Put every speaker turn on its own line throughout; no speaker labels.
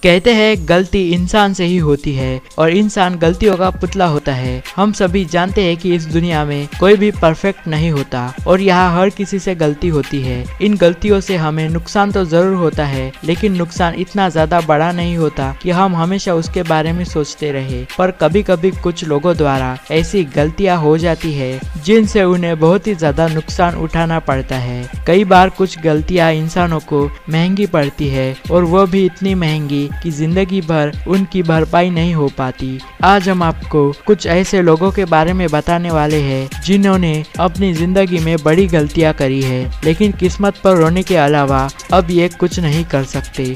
कहते हैं गलती इंसान से ही होती है और इंसान गलतियों का पुतला होता है। हम सभी जानते हैं कि इस दुनिया में कोई भी परफेक्ट नहीं होता और यहाँ हर किसी से गलती होती है। इन गलतियों से हमें नुकसान तो जरूर होता है, लेकिन नुकसान इतना ज्यादा बड़ा नहीं होता कि हम हमेशा उसके बारे में सोचते रहे। पर कभी कभी कुछ लोगों द्वारा ऐसी गलतियाँ हो जाती है जिनसे उन्हें बहुत ही ज्यादा नुकसान उठाना पड़ता है। कई बार कुछ गलतियाँ इंसानों को महंगी पड़ती है और वो भी इतनी महंगी कि जिंदगी भर उनकी भरपाई नहीं हो पाती। आज हम आपको कुछ ऐसे लोगों के बारे में बताने वाले हैं जिन्होंने अपनी जिंदगी में बड़ी गलतियां करी है, लेकिन किस्मत पर रोने के अलावा अब ये कुछ नहीं कर सकते।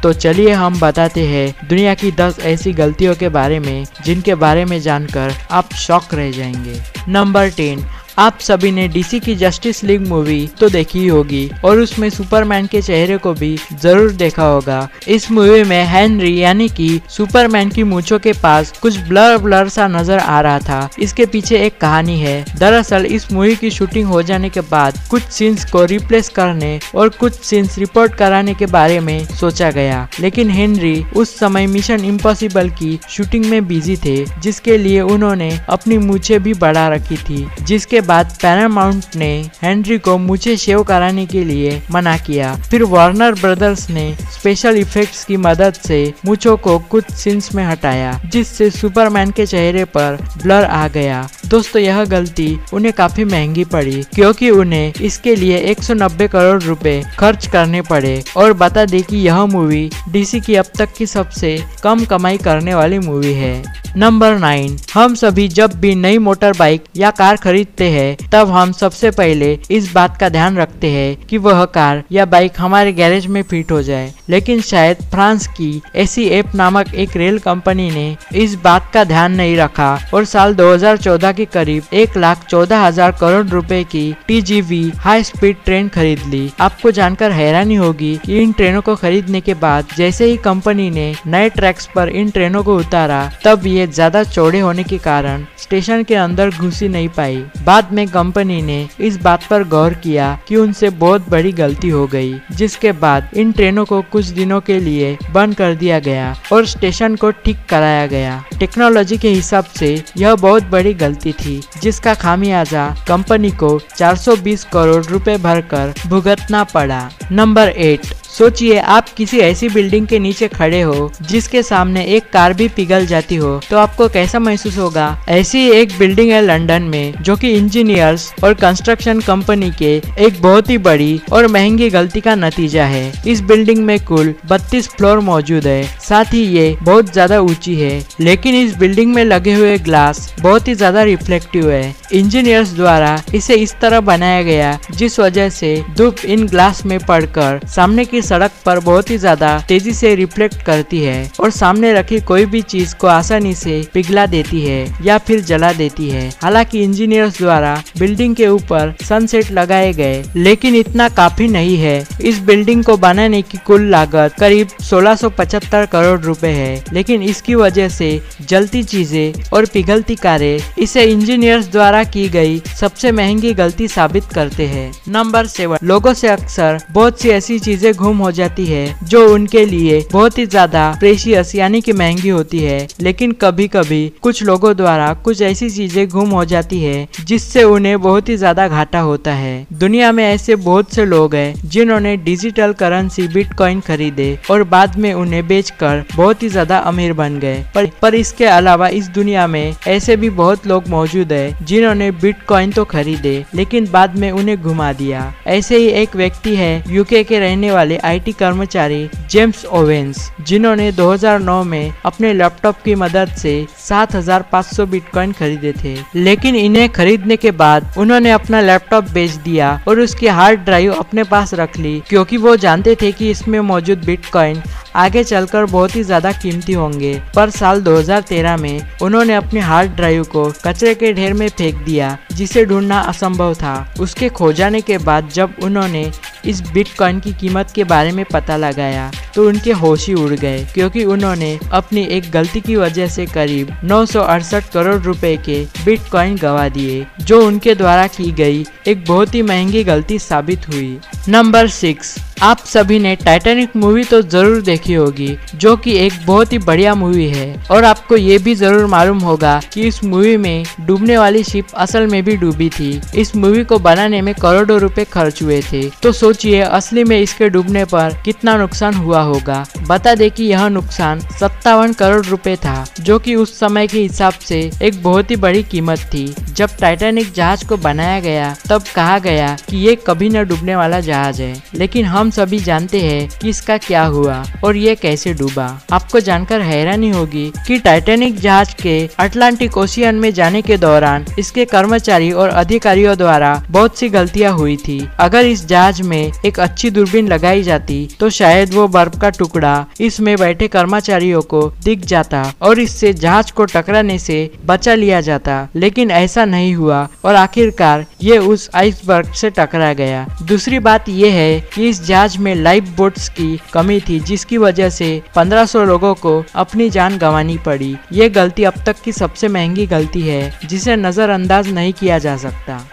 तो चलिए हम बताते हैं दुनिया की 10 ऐसी गलतियों के बारे में जिनके बारे में जानकर आप शॉक रह जाएंगे। नंबर 10। आप सभी ने डीसी की जस्टिस लीग मूवी तो देखी ही होगी और उसमें सुपरमैन के चेहरे को भी जरूर देखा होगा। इस मूवी में हेनरी यानी कि सुपरमैन की मूंछों के पास कुछ ब्लर सा नजर आ रहा था। इसके पीछे एक कहानी है। दरअसल इस मूवी की शूटिंग हो जाने के बाद कुछ सीन्स को रिप्लेस करने और कुछ सीन्स रिपोर्ट कराने के बारे में सोचा गया, लेकिन हेनरी उस समय मिशन इम्पॉसिबल की शूटिंग में बिजी थे, जिसके लिए उन्होंने अपनी मूंछें भी बढ़ा रखी थी। जिसके बाद पैरामाउंट ने हेनरी को मूंछें शेव कराने के लिए मना किया। फिर वार्नर ब्रदर्स ने स्पेशल इफेक्ट्स की मदद से मूंछों को कुछ सीन्स में हटाया, जिससे सुपरमैन के चेहरे पर ब्लर आ गया। दोस्तों, यह गलती उन्हें काफी महंगी पड़ी क्योंकि उन्हें इसके लिए 190 करोड़ रुपए खर्च करने पड़े। और बता दें कि यह मूवी डीसी की अब तक की सबसे कम कमाई करने वाली मूवी है। नंबर 9। हम सभी जब भी नई मोटर बाइक या कार खरीदते हैं तब हम सबसे पहले इस बात का ध्यान रखते हैं कि वह कार या बाइक हमारे गैरेज में फिट हो जाए, लेकिन शायद फ्रांस की एसीएफ नामक एक रेल कंपनी ने इस बात का ध्यान नहीं रखा और साल 2014 के करीब 1,14,000 करोड़ रुपए की TGV हाई स्पीड ट्रेन खरीद ली। आपको जानकर हैरानी होगी कि इन ट्रेनों को खरीदने के बाद जैसे ही कंपनी ने नए ट्रैक्स पर इन ट्रेनों को उतारा, तब ये ज्यादा चौड़े होने के कारण स्टेशन के अंदर घुस ही नहीं पाई। बाद में कंपनी ने इस बात पर गौर किया कि उनसे बहुत बड़ी गलती हो गई, जिसके बाद इन ट्रेनों को कुछ दिनों के लिए बंद कर दिया गया और स्टेशन को ठीक कराया गया। टेक्नोलॉजी के हिसाब से यह बहुत बड़ी गलती थी, जिसका खामियाजा कंपनी को 420 करोड़ रुपए भरकर भुगतना पड़ा। नंबर 8। सोचिए आप किसी ऐसी बिल्डिंग के नीचे खड़े हो जिसके सामने एक कार भी पिघल जाती हो तो आपको कैसा महसूस होगा। ऐसी एक बिल्डिंग है लंदन में, जो कि इंजीनियर्स और कंस्ट्रक्शन कंपनी के एक बहुत ही बड़ी और महंगी गलती का नतीजा है। इस बिल्डिंग में कुल 32 फ्लोर मौजूद है, साथ ही ये बहुत ज्यादा ऊंची है, लेकिन इस बिल्डिंग में लगे हुए ग्लास बहुत ही ज्यादा रिफ्लेक्टिव है। इंजीनियर्स द्वारा इसे इस तरह बनाया गया जिस वजह से धूप इन ग्लास में पड़कर सामने की सड़क पर बहुत ही ज्यादा तेजी से रिफ्लेक्ट करती है और सामने रखी कोई भी चीज को आसानी से पिघला देती है या फिर जला देती है। हालांकि इंजीनियर्स द्वारा बिल्डिंग के ऊपर सनसेट लगाए गए, लेकिन इतना काफी नहीं है। इस बिल्डिंग को बनाने की कुल लागत करीब 1675 करोड़ रुपए है, लेकिन इसकी वजह से जलती चीजें और पिघलती कारें इसे इंजीनियर्स द्वारा की गई सबसे महंगी गलती साबित करते हैं। नंबर 7। लोगों से अक्सर बहुत सी ऐसी चीजें गुम हो जाती है जो उनके लिए बहुत ही ज्यादा प्रेशियस यानी कि महंगी होती है, लेकिन कभी कभी कुछ लोगों द्वारा कुछ ऐसी चीजें गुम हो जाती है जिससे उन्हें बहुत ही ज्यादा घाटा होता है। दुनिया में ऐसे बहुत से लोग हैं जिन्होंने डिजिटल करेंसी बिटकॉइन खरीदे और बाद में उन्हें बेचकर बहुत ही ज्यादा अमीर बन गए। पर इसके अलावा इस दुनिया में ऐसे भी बहुत लोग मौजूद है जिन्होंने बिटकॉइन तो खरीदे लेकिन बाद में उन्हें घुमा दिया। ऐसे ही एक व्यक्ति है यूके के रहने वाले IT कर्मचारी जेम्स ओवेंस, जिन्होंने 2009 में अपने लैपटॉप की मदद से 7,500 बिटकॉइन खरीदे थे, लेकिन इन्हें खरीदने के बाद उन्होंने अपना लैपटॉप बेच दिया और उसकी हार्ड ड्राइव अपने पास रख ली, क्योंकि वो जानते थे कि इसमें मौजूद बिटकॉइन आगे चलकर बहुत ही ज्यादा कीमती होंगे। पर साल 2013 में उन्होंने अपनी हार्ड ड्राइव को कचरे के ढेर में फेंक दिया, जिसे ढूंढना असंभव था। उसके खो जाने के बाद जब उन्होंने इस बिटकॉइन की कीमत के बारे में पता लगाया तो उनके होश ही उड़ गए, क्योंकि उन्होंने अपनी एक गलती की वजह से करीब 968 करोड़ रुपए के बिटकॉइन गंवा दिए, जो उनके द्वारा की गई एक बहुत ही महंगी गलती साबित हुई। नंबर 6, आप सभी ने टाइटैनिक मूवी तो जरूर देखी होगी, जो कि एक बहुत ही बढ़िया मूवी है। और आपको ये भी जरूर मालूम होगा कि इस मूवी में डूबने वाली शिप असल में भी डूबी थी। इस मूवी को बनाने में करोड़ों रुपए खर्च हुए थे। तो सोचिए असली में इसके डूबने पर कितना नुकसान हुआ होगा। बता दे कि यह नुकसान 57 करोड़ रुपए था, जो कि उस समय के हिसाब से एक बहुत ही बड़ी कीमत थी। जब टाइटैनिक जहाज को बनाया गया तब कहा गया कि ये कभी न डूबने वाला जहाज है, लेकिन हम सभी जानते हैं कि इसका क्या हुआ और ये कैसे डूबा। आपको जानकर हैरानी होगी कि टाइटैनिक जहाज के अटलांटिक ओशियन में जाने के दौरान इसके कर्मचारी और अधिकारियों द्वारा बहुत सी गलतियां हुई थी। अगर इस जहाज में एक अच्छी दूरबीन लगाई जाती तो शायद वो बर्फ का टुकड़ा इसमें बैठे कर्मचारियों को दिख जाता और इससे जहाज को टकराने से बचा लिया जाता, लेकिन ऐसा नहीं हुआ और आखिरकार ये उस आइसबर्ग से टकरा गया। दूसरी बात यह है कि इस जहाज में लाइफ बोट्स की कमी थी, जिसकी वजह से 1500 लोगों को अपनी जान गंवानी पड़ी। ये गलती अब तक की सबसे महंगी गलती है, जिसे नजरअंदाज नहीं किया जा सकता।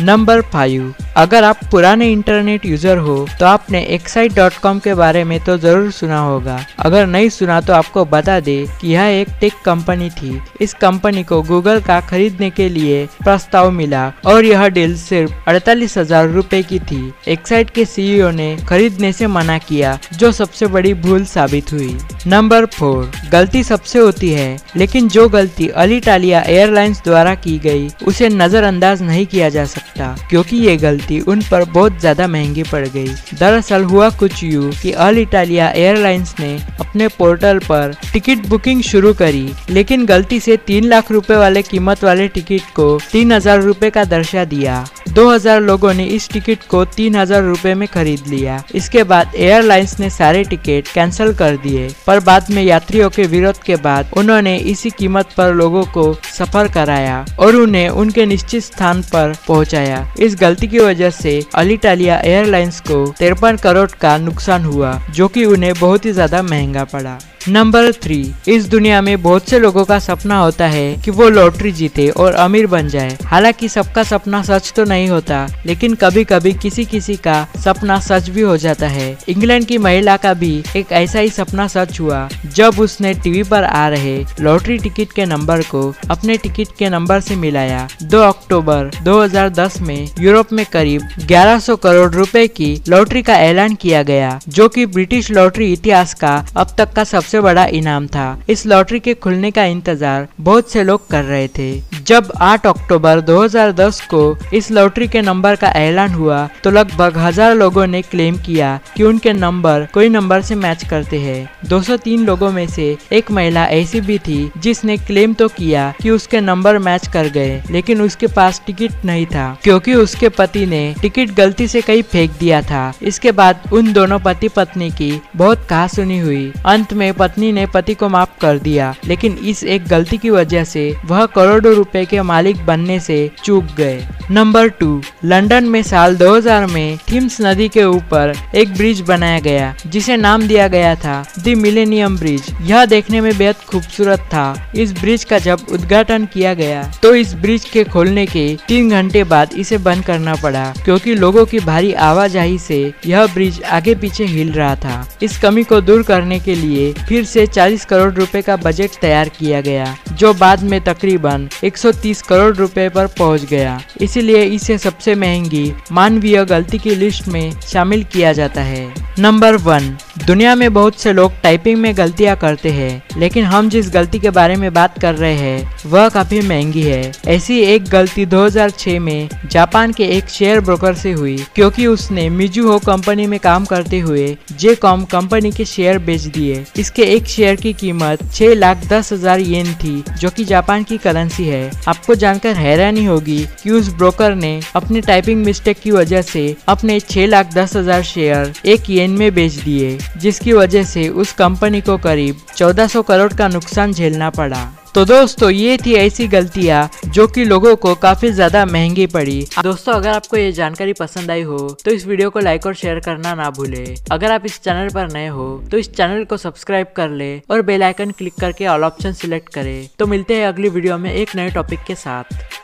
नंबर 5, अगर आप पुराने इंटरनेट यूजर हो तो आपने excite.com के बारे में तो जरूर सुना होगा। अगर नहीं सुना तो आपको बता दे कि यह एक टेक कंपनी थी। इस कंपनी को गूगल का खरीदने के लिए प्रस्ताव मिला और यह डील सिर्फ 48,000 रुपए की थी। एक्साइट के सीईओ ने खरीदने से मना किया, जो सबसे बड़ी भूल साबित हुई। नंबर 4, गलती सबसे होती है, लेकिन जो गलती अलिटालिया एयरलाइंस द्वारा की गई उसे नजरअंदाज नहीं किया जा सकता, क्योंकि ये गलती उन पर बहुत ज्यादा महंगी पड़ गई। दरअसल हुआ कुछ यूं कि अलिटालिया एयरलाइंस ने अपने पोर्टल पर टिकट बुकिंग शुरू करी, लेकिन गलती से 3 लाख रुपए वाले कीमत वाले टिकट को 3,000 रुपए का दर्शा दिया। 2,000 लोगों ने इस टिकट को 3,000 रुपए में खरीद लिया। इसके बाद एयरलाइंस ने सारे टिकट कैंसिल कर दिए, पर बाद में यात्रियों के विरोध के बाद उन्होंने इसी कीमत पर लोगों को सफर कराया और उन्हें उनके निश्चित स्थान पर पहुंचाया। इस गलती की वजह से अलिटालिया एयरलाइंस को 53 करोड़ का नुकसान हुआ, जो कि उन्हें बहुत ही ज्यादा महंगा पड़ा। नंबर 3, इस दुनिया में बहुत से लोगों का सपना होता है कि वो लॉटरी जीते और अमीर बन जाए। हालांकि सबका सपना सच तो नहीं होता, लेकिन कभी कभी किसी किसी का सपना सच भी हो जाता है। इंग्लैंड की महिला का भी एक ऐसा ही सपना सच हुआ, जब उसने टीवी पर आ रहे लॉटरी टिकट के नंबर को अपने टिकट के नंबर से मिलाया। 2 अक्टूबर 2010 में यूरोप में करीब 1100 करोड़ रुपए की लॉटरी का ऐलान किया गया, जो कि ब्रिटिश लॉटरी इतिहास का अब तक का सबसे बड़ा इनाम था। इस लॉटरी के खुलने का इंतजार बहुत से लोग कर रहे थे। जब 8 अक्टूबर 2010 को इस लॉटरी के नंबर का ऐलान हुआ तो लगभग 1000 लोगों ने क्लेम किया कि उनके नंबर कोई नंबर से मैच करते हैं। 203 लोगों में से एक महिला ऐसी भी थी जिसने क्लेम तो किया कि उसके नंबर मैच कर गए, लेकिन उसके पास टिकट नहीं था, क्योंकि उसके पति ने टिकट गलती से कहीं फेंक दिया था। इसके बाद उन दोनों पति पत्नी की बहुत कहासुनी हुई। अंत में पत्नी ने पति को माफ कर दिया, लेकिन इस एक गलती की वजह से वह करोड़ों रुपए के मालिक बनने से चूक गए। नंबर 2, लंदन में साल 2000 में थीम्स नदी के ऊपर एक ब्रिज बनाया गया, जिसे नाम दिया गया था द मिलेनियम ब्रिज। यह देखने में बेहद खूबसूरत था। इस ब्रिज का जब उद्घाटन किया गया तो इस ब्रिज के खोलने के 3 घंटे बाद इसे बंद करना पड़ा, क्योंकि लोगों की भारी आवाजाही से यह ब्रिज आगे पीछे हिल रहा था। इस कमी को दूर करने के लिए फिर से 40 करोड़ रुपए का बजट तैयार किया गया, जो बाद में तकरीबन 130 करोड़ रुपए पर पहुंच गया। इसीलिए इसे सबसे महंगी मानवीय गलती की लिस्ट में शामिल किया जाता है। नंबर 1, दुनिया में बहुत से लोग टाइपिंग में गलतियां करते हैं, लेकिन हम जिस गलती के बारे में बात कर रहे हैं वह काफी महंगी है। ऐसी एक गलती 2006 में जापान के एक शेयर ब्रोकर से हुई, क्योंकि उसने मिजुहो कंपनी में काम करते हुए जेकॉम कंपनी के शेयर बेच दिए। इसके एक शेयर की कीमत 6,10,000 येन थी, जो कि जापान की करेंसी है। आपको जानकर हैरानी होगी कि उस ब्रोकर ने अपनी टाइपिंग मिस्टेक की वजह से अपने 6,10,000 शेयर 1 येन में बेच दिए। जिसकी वजह से उस कंपनी को करीब 1400 करोड़ का नुकसान झेलना पड़ा। तो दोस्तों ये थी ऐसी गलतियां जो कि लोगों को काफी ज्यादा महंगी पड़ी। दोस्तों अगर आपको ये जानकारी पसंद आई हो तो इस वीडियो को लाइक और शेयर करना ना भूले। अगर आप इस चैनल पर नए हो तो इस चैनल को सब्सक्राइब कर ले और बेल आइकन क्लिक करके ऑल ऑप्शन सिलेक्ट करें। तो मिलते हैं अगली वीडियो में एक नए टॉपिक के साथ।